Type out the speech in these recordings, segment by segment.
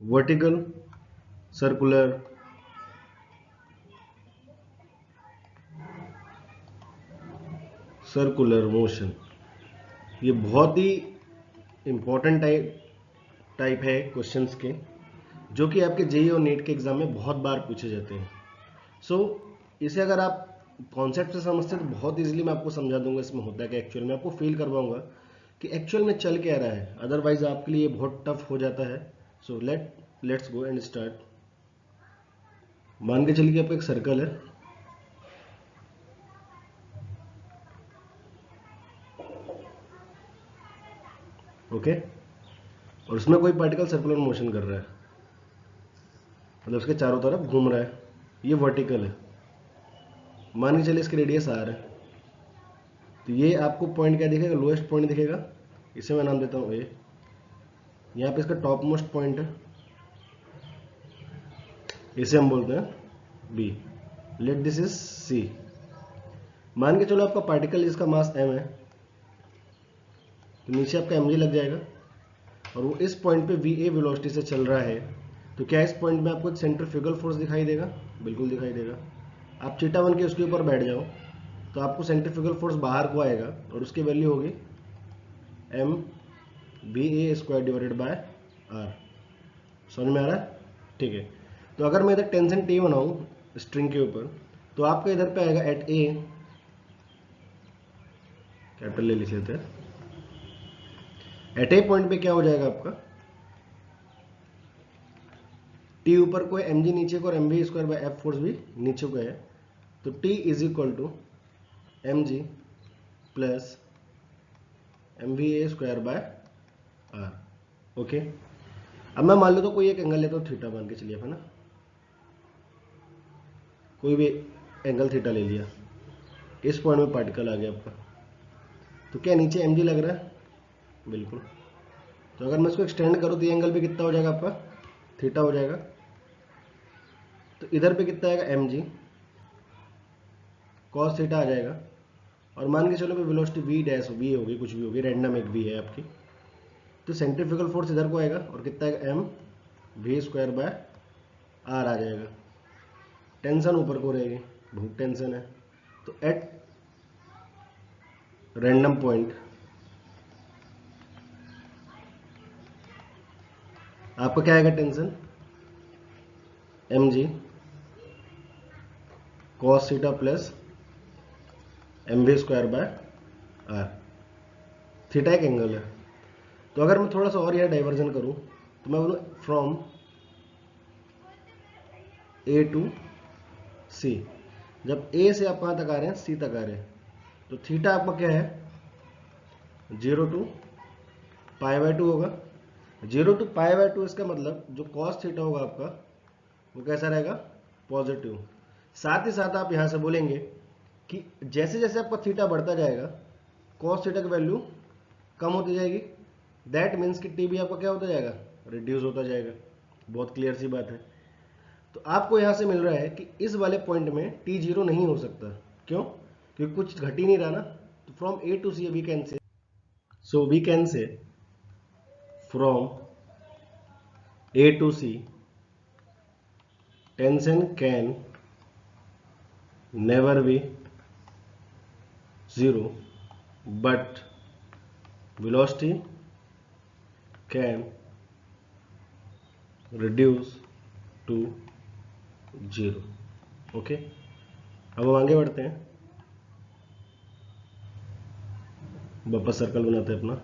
Vertical, circular, circular motion. ये बहुत ही important type है क्वेश्चंस के, जो कि आपके जेईई और नीट के एग्जाम में बहुत बार पूछे जाते हैं। सो इसे अगर आप कॉन्सेप्ट से समझते हैं तो बहुत इजीली मैं आपको समझा दूंगा इसमें होता है कि एक्चुअल में आपको फील करवाऊंगा कि एक्चुअल में चल क्या रहा है, अदरवाइज आपके लिए बहुत टफ हो जाता है। So let's go and start. मान के चलिए कि आपका एक सर्कल है, ओके, और उसमें कोई पार्टिकल सर्कुलर मोशन कर रहा है, मतलब उसके चारों तरफ घूम रहा है। ये वर्टिकल है। मान के चलिए इसकी रेडियस आर है, तो ये आपको पॉइंट क्या दिखेगा, लोएस्ट पॉइंट दिखेगा। इसे मैं नाम देता हूँ ए। यहाँ पे इसका टॉप मोस्ट पॉइंट है, इसे हम बोलते हैं B. Let this is C. मान के चलो आपका पार्टिकल जिसका मास एम है, तो नीचे आपका एम जी लग जाएगा, और वो इस पॉइंट पे वी ए वेलोसिटी से चल रहा है। तो क्या इस पॉइंट में आपको एक सेंट्रीफ्यूगल फोर्स दिखाई देगा? बिल्कुल दिखाई देगा। आप चीटा बन के उसके ऊपर बैठ जाओ तो आपको सेंट्रीफ्यूगल फोर्स बाहर को आएगा, और उसकी वैल्यू होगी M V A square divided by R. समझ में आ रहा है? ठीक है। तो अगर मैं इधर टेंशन टी बनाऊं स्ट्रिंग के ऊपर, तो आपका इधर पे आएगा एट ए, कैपिटल ले लिख लेते हैं। एट ए पॉइंट पे क्या हो जाएगा आपका, टी ऊपर को है, एम जी नीचे को, और M V square by F force भी नीचे को है। तो T is equal to M G plus M V A square by R. Okay. अब मैं मान लो तो कोई एक एंगल लेता हूँ थीटा मान के चलिए, है ना, कोई भी एंगल थीटा ले लिया। इस पॉइंट में पार्टिकल आ गया आपका, तो क्या नीचे एम जी लग रहा है? बिल्कुल। तो अगर मैं इसको एक्सटेंड करूँ तो ये एंगल भी कितना हो जाएगा आपका, थीटा हो जाएगा। तो इधर पे कितना आएगा, एम जी कॉस थीटा आ जाएगा। और मान के चलो वेलोसिटी वी डैश वी होगी, कुछ भी होगी, रैंडम एक वी है आपकी। तो सेंट्रीफ्यूगल फोर्स इधर को आएगा, और कितना आएगा, M V square by R आ जाएगा। टेंशन ऊपर को रहेगी, बहुत टेंशन है। तो एट रैंडम पॉइंट आपका क्या आएगा, tension M G cos theta plus M V square by R. Theta एक एंगल है। तो अगर मैं थोड़ा सा और यह डाइवर्जन करूं, तो मैं बोलूँ फ्रॉम ए टू सी। जब ए से आप कहाँ तक आ रहे हैं, सी तक आ रहे हैं, तो थीटा आपका क्या है, 0 to π/2 होगा। 0 to π/2, इसका मतलब जो कॉस थीटा होगा आपका, वो कैसा रहेगा, पॉजिटिव। साथ ही साथ आप यहां से बोलेंगे कि जैसे जैसे आपका थीटा बढ़ता जाएगा, कॉस थीटा की वैल्यू कम होती जाएगी। दैट मीन्स कि टी भी आपका क्या होता जाएगा, रिड्यूस होता जाएगा। बहुत क्लियर सी बात है। तो आपको यहां से मिल रहा है कि इस वाले पॉइंट में टी जीरो नहीं हो सकता। क्यों? क्योंकि कुछ घट ही नहीं रहा ना। तो from A to C we can say, so we can say from A to C tension can never be zero, but velocity can reduce to zero. Okay, अब हम आगे बढ़ते हैं, वापस सर्कल बनाते हैं अपना।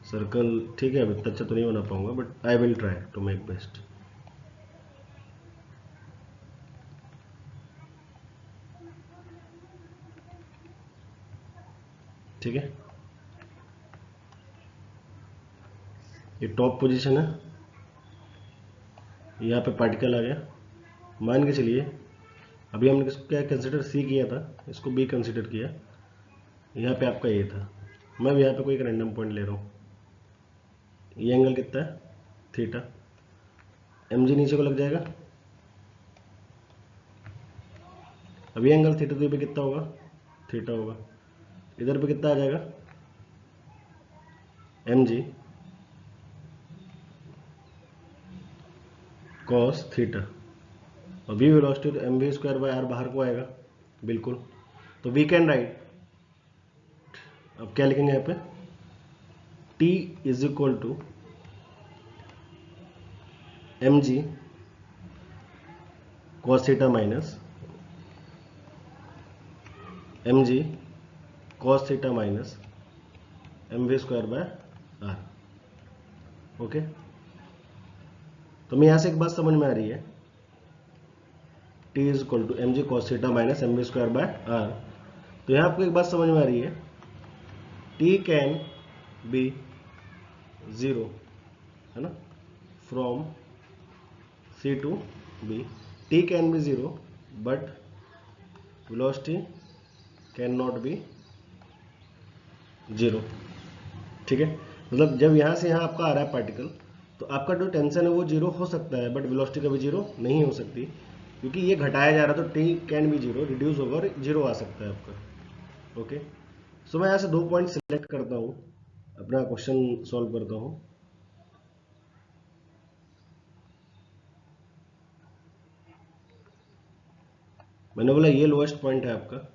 सर्कल ठीक है, अभी इतना अच्छा तो नहीं बना पाऊंगा, but I will try to make best. ठीक है, ये टॉप पोजीशन है, यहाँ पे पार्टिकल आ गया। मान के चलिए अभी हमने इसको क्या कंसिडर सी किया था, इसको बी कंसिडर किया। यहाँ पे आपका ए था, मैं यहाँ पे कोई एक रैंडम पॉइंट ले रहा हूँ। ये एंगल कितना है, थीटा। एम जी नीचे को लग जाएगा। अब ये एंगल थीटा पे कितना होगा, थीटा होगा। इधर पे कितना आ जाएगा, एम जी कॉस थीटा, और v वेलोसिटी तो M V square by R बाहर को आएगा बिल्कुल। तो वी कैन राइट, अब क्या लिखेंगे यहाँ पे, t is equal to M G cos theta minus M G cos theta minus M V square by R. Okay, तो मैं यहां से एक बात समझ में आ रही है, t is equal to M G cos theta minus M V square by R. तो यहां आपको एक बात समझ में आ रही है, t कैन बी जीरो, है ना, from c to b, t can be zero but velocity can not be zero. ठीक है, मतलब जब यहां से यहां आपका आ रहा है पार्टिकल, तो आपका जो टेंशन है वो जीरो हो सकता है, बट वेलोसिटी कभी जीरो नहीं हो सकती, क्योंकि ये घटाया जा रहा है, तो T can be zero, reduce होगा और जीरो आ सकता है आपका। ओके, सो मैं यहां से 2 पॉइंट सिलेक्ट करता हूं, अपना क्वेश्चन सॉल्व करता हूं। मैंने बोला ये लोएस्ट पॉइंट है आपका,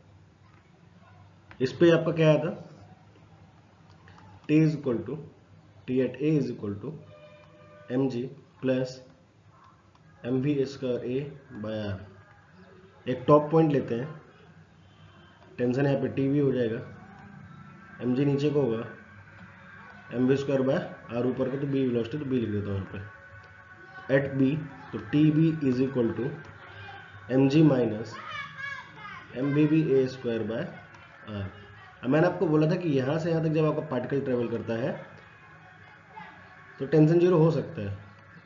इस पे आपका क्या आया था, T is equal to T at A is equal to M G plus M V square A by R. एक टॉप पॉइंट लेते हैं, टेंशन यहाँ पे टी वी हो जाएगा, एम जी नीचे को होगा, M V square by R ऊपर का, तो बी वेलोसिटी, तो बी लिख देता हूँ यहाँ पे एट बी। तो T B is equal to M G minus M B B A square by R. अब मैंने आपको बोला था कि यहाँ से यहाँ तक जब आपका पार्टिकल ट्रेवल करता है तो टेंशन जीरो हो सकता है,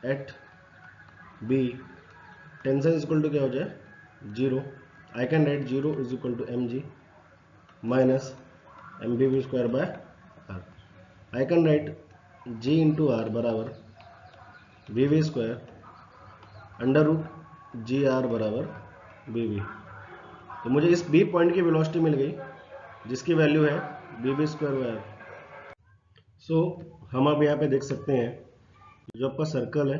at B tension is equal to क्या हो जाए, zero. I can write zero is equal to M G minus M B B square by R. I can write G into R बराबर V V square under root G R बराबर B V. तो मुझे इस B point की velocity मिल गई, जिसकी value है B B square by R. So हम अब यहाँ पे देख सकते हैं, जो आपका सर्कल है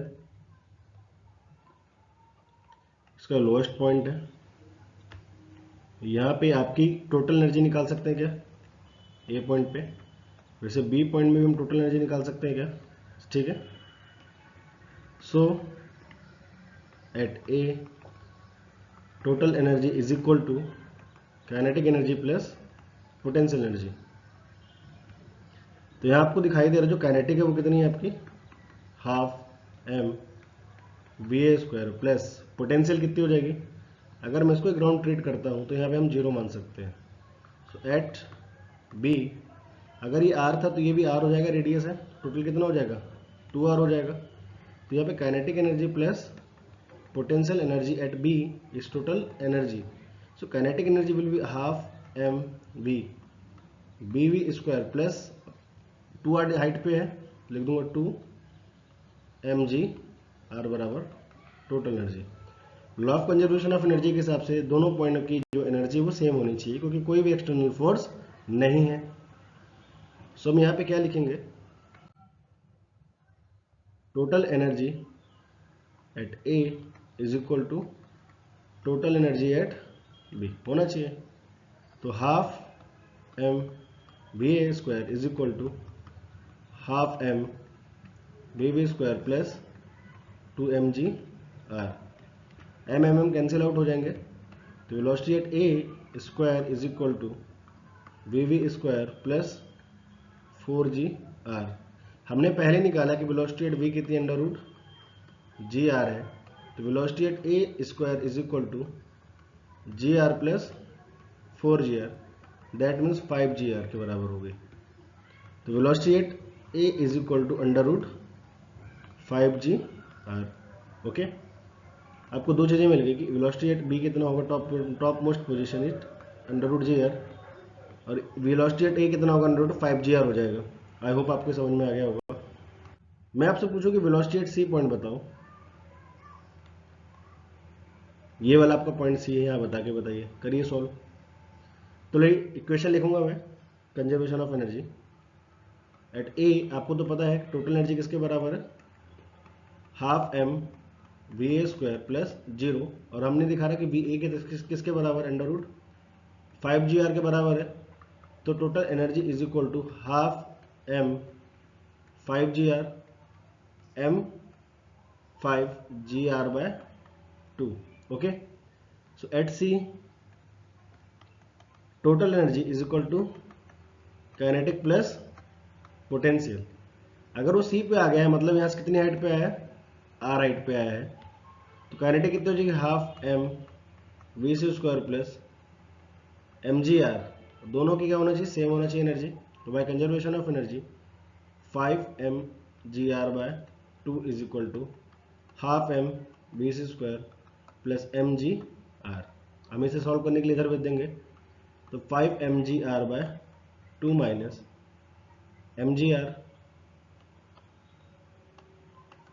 इसका लोएस्ट पॉइंट है, यहाँ पे आपकी टोटल एनर्जी निकाल सकते हैं क्या, ए पॉइंट पे, वैसे बी पॉइंट में भी हम टोटल एनर्जी निकाल सकते हैं क्या, ठीक है। So at A total energy is equal to kinetic energy plus potential energy. तो यहाँ आपको दिखाई दे रहा है जो काइनेटिक है वो कितनी है आपकी, half M V A square plus potential कितनी हो जाएगी, अगर मैं इसको ग्राउंड ट्रीट करता हूँ तो यहाँ पे हम जीरो मान सकते हैं। सो एट बी, अगर ये आर था तो ये भी आर हो जाएगा, रेडियस है, टोटल कितना हो जाएगा, 2r हो जाएगा। तो यहाँ पे kinetic energy plus potential energy at B is total energy. So kinetic energy will be half M V B V square plus 2r height पे है, लिख दूंगा 2 एम जी आर बराबर total energy. Law of conservation of energy के हिसाब से दोनों point की जो एनर्जी है वो सेम होनी चाहिए, क्योंकि कोई भी एक्सटर्नल फोर्स नहीं है। सो हम यहाँ पे क्या लिखेंगे, total energy at A is equal to total energy at B होना चाहिए। तो half M V A square is equal to half M V B square plus 2 M G R. M cancel out हो जाएंगे, तो velocity at A square is equal to V V square plus 4 G R. हमने पहले निकाला कि velocity at V कितनी, under root G R है, तो velocity at A square is equal to G R plus 4 G R, that means 5 G R के बराबर हो गई। तो velocity at A is equal to under root 5 G R. Okay, आपको दो चीज़ें मिल गई कि वेलोसिटी एट बी कितना होगा, top most position it under root G R, और वेलोसिटी एट ए कितना होगा, अंडर रूट 5 जी आर हो जाएगा। आई होप आपको समझ में आ गया होगा। मैं आपसे पूछूं कि वेलोसिटी एट सी पॉइंट बताओ, ये वाला आपका पॉइंट सी है, यहाँ बता के बताइए, करिए सॉल्व। तो इक्वेशन लिखूंगा मैं, conservation of energy at A, आपको तो पता है टोटल एनर्जी किसके बराबर है, half M V A square plus 0, और हमने दिखा रहा कि वी ए किसके बराबर, अंडर रूट 5 GR के बराबर है। तो total energy is equal to half M 5 GR M 5 GR/2। Okay, so at C total energy is equal to kinetic plus potential. अगर वो सी पे आ गया है मतलब यहाँ से कितनी हाइट पे आया है, आर हाइट पे आया है, तो काइनेटिक कितनी हो जाएगी, half M V C square plus M G R. दोनों की क्या होना चाहिए, सेम होना चाहिए एनर्जी। तो by conservation of energy 5 mgr/2 is equal to half M V C square plus M G R. हम इसे सॉल्व करने के लिए इधर भेज देंगे, तो 5 mgr/2 minus M G R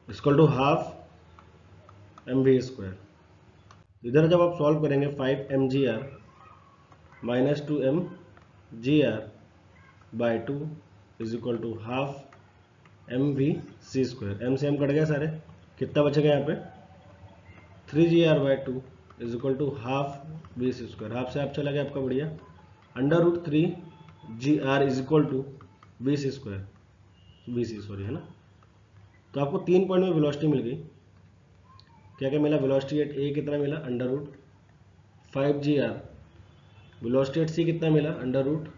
equal to half M V square. इधर जब आप सॉल्व करेंगे 5 mgr minus 2 mgr/2 is equal to half M V C square. M से एम कट गया सारे, कितना बचेगा यहाँ पे, 3 GR/2 is equal to half V C square. Half से आप चला गया आपका, बढ़िया, under root 3 GR is equal to V C square, V C sorry है ना। तो आपको 3 पॉइंट में वेलोसिटी मिल गई। क्या क्या मिला, वेलोसिटी एट ए कितना मिला, under root 5 GR। Velocity at C कितना मिला, under root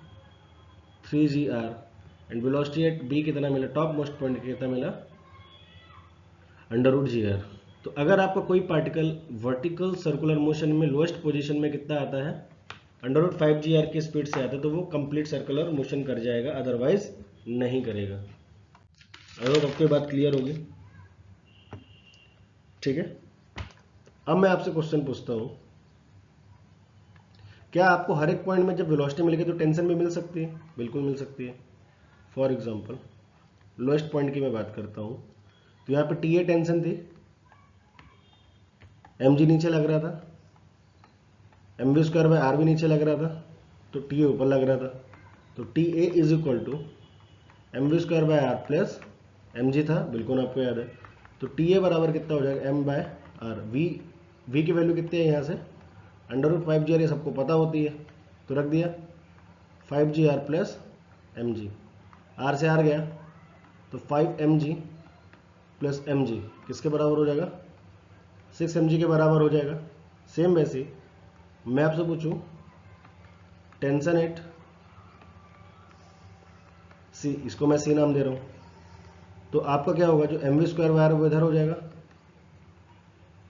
3 GR। And velocity at B कितना मिला, टॉप मोस्ट पॉइंट कितना मिला, अंडर रूट GR। तो अगर आपका कोई पार्टिकल वर्टिकल सर्कुलर मोशन में लोएस्ट पोजीशन में कितना आता है, अंडर रूट 5 GR की स्पीड से आता है, तो वो कंप्लीट सर्कुलर मोशन कर जाएगा, अदरवाइज नहीं करेगा। अगर आपको बात क्लियर होगी, ठीक है। अब मैं आपसे क्वेश्चन पूछता हूं, क्या आपको हर एक पॉइंट में जब वेलोसिटी मिलेगी तो टेंशन भी मिल सकती है? बिल्कुल मिल सकती है। फॉर एग्जांपल लोएस्ट पॉइंट की मैं बात करता हूं, तो यहाँ पे टी ए टेंशन थी, एम जी नीचे लग रहा था, M V square by R भी नीचे लग रहा था, तो टी ए ऊपर लग रहा था। तो T A is equal to M V square by R plus M G था, बिल्कुल आपको याद है। तो टी ए बराबर कितना हो जाएगा, एम बाय आर। वी की वैल्यू कितनी है यहाँ से, अंडर रूट 5 GR, ये सबको पता होती है, तो रख दिया 5 GR plus M G. R से आर गया तो 5 mg प्लस एम जी किसके बराबर हो जाएगा, 6 mg के बराबर हो जाएगा। सेम वैसे मैं आपसे पूछूं टेंशन एट सी, इसको मैं सी नाम दे रहा हूं, तो आपका क्या होगा, जो एम वी स्क्वायर वायर वो इधर हो जाएगा,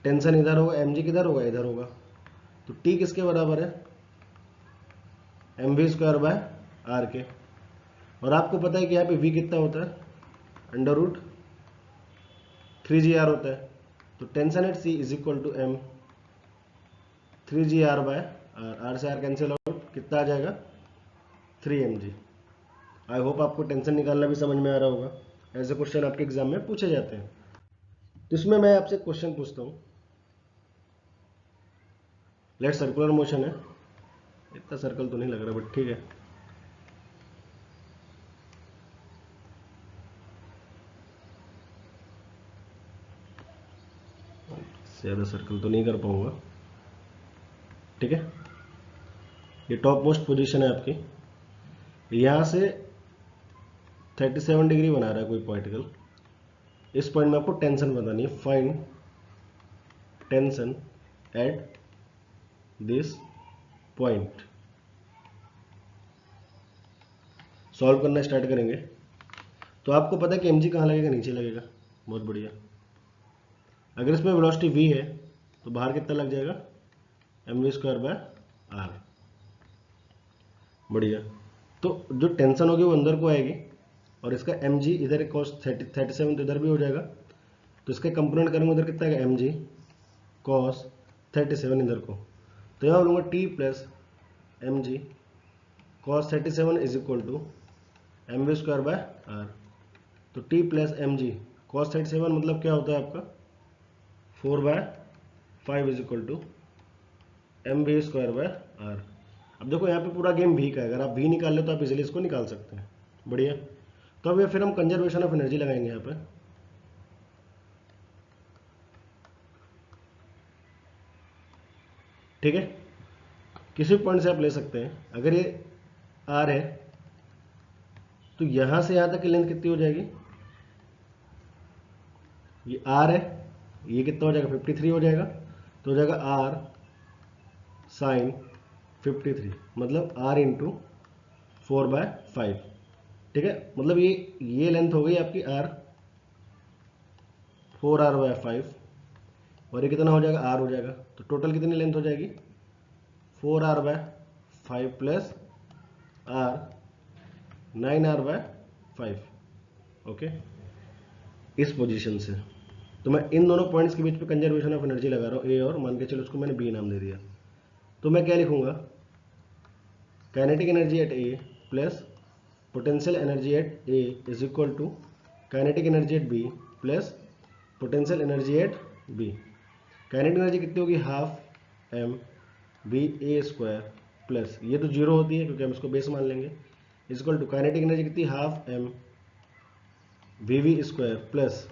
टेंशन इधर होगा, एम जी किधर होगा, इधर होगा। तो टी किसके बराबर है, M V square by R के। और आपको पता है कि यहाँ पे वी कितना होता है, अंडर रूट 3 GR होता है। तो tension at C is equal to M 3 GR by R. R से आर कैंसिल आउट, कितना आ जाएगा, 3 mg। आई होप आपको टेंशन निकालना भी समझ में आ रहा होगा, ऐसे क्वेश्चन आपके एग्जाम में पूछे जाते हैं। तो इसमें मैं आपसे क्वेश्चन पूछता हूँ, लेट सर्कुलर मोशन है, इतना सर्कल तो नहीं लग रहा बट ठीक है। ज्यादा सर्कल तो नहीं कर पाऊंगा, ठीक है। ये टॉप मोस्ट पोजीशन है आपकी, यहां से 37 डिग्री बना रहा है कोई पार्टिकल। इस पॉइंट में आपको टेंशन बतानी है, find tension at this point. Solve करना स्टार्ट करेंगे, तो आपको पता है कि mg कहाँ लगेगा, नीचे लगेगा, बहुत बढ़िया। अगर इसमें वेलोसिटी v है तो बाहर कितना लग जाएगा, M V square by R, बढ़िया। तो जो टेंशन होगी वो अंदर को आएगी, और इसका mg इधर कॉस 37 तो इधर भी हो जाएगा, तो इसके कंपोनेंट करेंगे उधर कितना आएगा, mg कॉस 37 इधर को, तो यहाँ बोलूँगा t plus mg cos 37 is equal to M V square by R. तो t प्लस mg कॉस 37 मतलब क्या होता है आपका, 4/5 is equal to M V square by R. अब देखो यहाँ पे पूरा गेम v का है, अगर आप v निकाल ले तो आप इजीली इसको निकाल सकते हैं, बढ़िया। तो अब फिर हम कंजर्वेशन ऑफ एनर्जी लगाएंगे यहाँ पे। ठीक है, किसी पॉइंट से आप ले सकते हैं। अगर ये आर है तो यहां से यहां तक की लेंथ कितनी हो जाएगी, ये आर है, ये कितना हो जाएगा 53 हो जाएगा, तो हो जाएगा आर साइन 53, मतलब आर इंटू 4/5। ठीक है, मतलब ये लेंथ हो गई आपकी आर 4r/5, और ये कितना हो जाएगा आर हो जाएगा, तो टोटल कितनी लेंथ हो जाएगी 4r/5 plus R 9r/5। Okay, इस पोजीशन से तो मैं इन दोनों पॉइंट्स के बीच पे कंजर्वेशन ऑफ एनर्जी लगा रहा हूँ ए, और मान के चलो उसको मैंने बी नाम दे दिया। तो मैं क्या लिखूंगा, kinetic energy at A plus potential energy at A is equal to kinetic energy at B plus potential energy at B. Kinetic energy कितनी होगी, half M B A square plus, ये तो जीरो होती है क्योंकि हम इसको बेस मान लेंगे, is equal to kinetic energy कितनी, half M V V square plus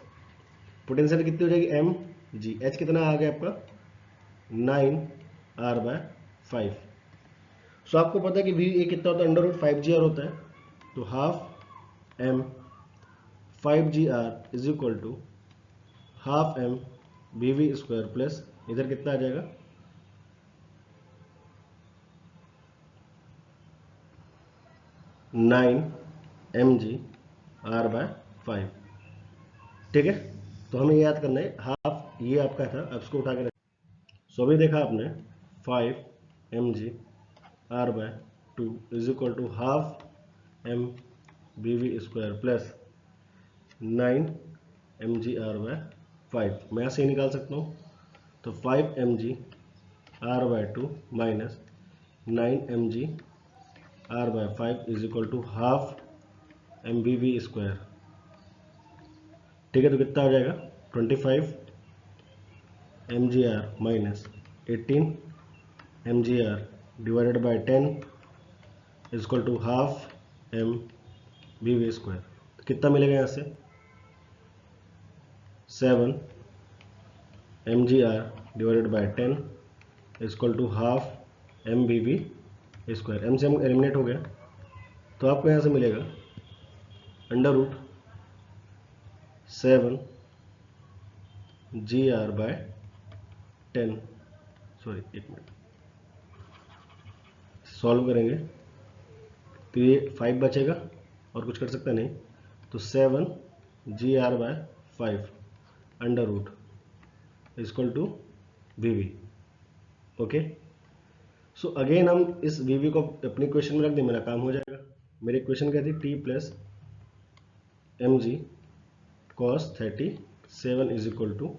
potential कितनी हो जाएगी एम जी, एच कितना आ गया आपका 9r/5। सो आपको पता है कि वी ए कितना होता है, √5gr होता है, तो half M 5gr is equal to half M V V square plus इधर कितना आ जाएगा 9mgr/5। ठीक है, तो हमें ये याद करना है, हाफ ये आपका था, अब इसको उठा के रख। सो अभी देखा आपने 5mgr/2 is equal to half M B V square plus 9mgr/5। मैं ऐसे ही निकाल सकता हूँ, तो 5mgr/2 minus 9mgr/5 is equal to half M B V square. ठीक है, तो कितना हो जाएगा 25 mgr minus 18 mgr divided by 10 is equal to half M B V square. तो कितना मिलेगा यहाँ से 7 mgr divided by 10 is equal to half M B V square. M से एम एलिमिनेट हो गया, तो आपको यहाँ से मिलेगा √7 gr/10। सॉरी, एक मिनट, सॉल्व करेंगे तो ये 5 बचेगा और कुछ कर सकता नहीं, तो 7 gr/5 √ equal to V V. Okay, so again हम इस वी वी को अपनी क्वेश्चन में रख दें, मेरा काम हो जाएगा। मेरी क्वेश्चन क्या थी, T plus M G cos 37 is equal to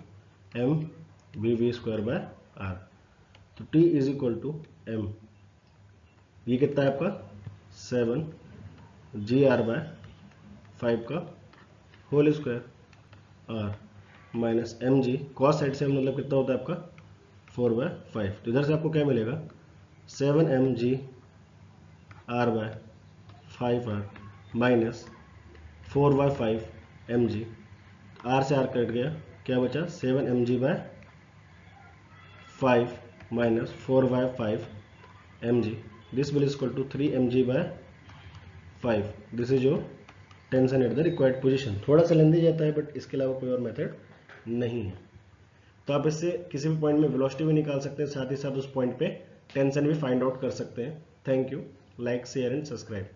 M V V square by R. तो T is equal to M, ये कितना है आपका 7 gr/5 का whole square, R minus M G cos 37 मतलब कितना होता है आपका 4/5। तो इधर से आपको क्या मिलेगा 7mgr/5r माइनस 4/5 mg, आर से आर कट गया, क्या बचा 7mg/5 minus 4/5 mg, this will equal to 3mg/5। This is your tension at the required position. थोड़ा सा लेंदी जाता है बट इसके अलावा कोई और मेथड नहीं है। तो आप इससे किसी भी पॉइंट में वेलोसिटी भी निकाल सकते हैं, साथ ही साथ उस पॉइंट पे टेंशन भी फाइंड आउट कर सकते हैं। Thank you, like share and subscribe.